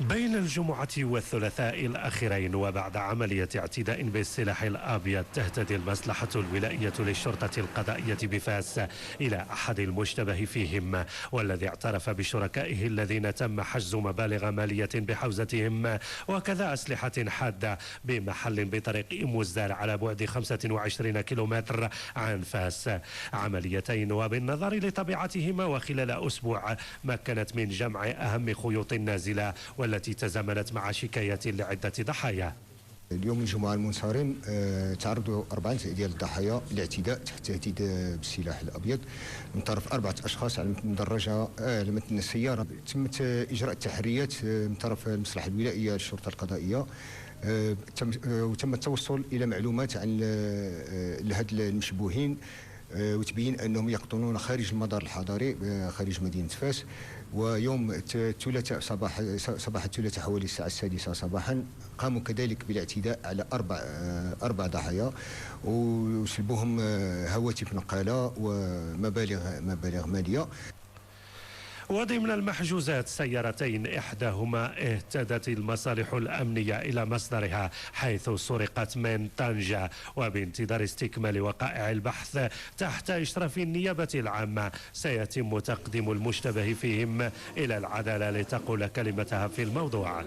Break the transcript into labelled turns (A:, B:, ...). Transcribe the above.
A: بين الجمعة والثلاثاء الأخيرين وبعد عملية اعتداء بالسلاح الأبيض تهتدي المصلحة الولائية للشرطة القضائية بفاس إلى أحد المشتبه فيهم، والذي اعترف بشركائه الذين تم حجز مبالغ مالية بحوزتهم وكذا أسلحة حادة بمحل بطريق إموزدار على بعد 25 كيلومتر عن فاس. عمليتين وبالنظر لطبيعتهما وخلال أسبوع مكنت من جمع أهم خيوط النازلة والتي تزامنت مع شكايات لعدة ضحايا.
B: اليوم الجمعة المنصرم تعرضوا 4 ديال الضحايا لاعتداء تحت تهديد بالسلاح الأبيض من طرف 4 أشخاص على مدرجة على متن السيارة. تمت إجراء التحريات من طرف المصلحة الولائية للشرطة القضائية، وتم التوصل إلى معلومات عن هاد المشبوهين وتبين أنهم يقطنون خارج المدار الحضري خارج مدينة فاس. ويوم الثلاثاء صباح الثلاثاء حوالي الساعة 6 صباحا قاموا كذلك بالاعتداء على 4 ضحايا وسلبوهم هواتف نقالة ومبالغ مالية.
A: وضمن المحجوزات سيارتين إحداهما اهتدت المصالح الأمنية إلى مصدرها حيث سرقت من طنجة، وبانتظار استكمال وقائع البحث تحت إشراف النيابة العامة سيتم تقديم المشتبه فيهم إلى العدالة لتقول كلمتها في الموضوع.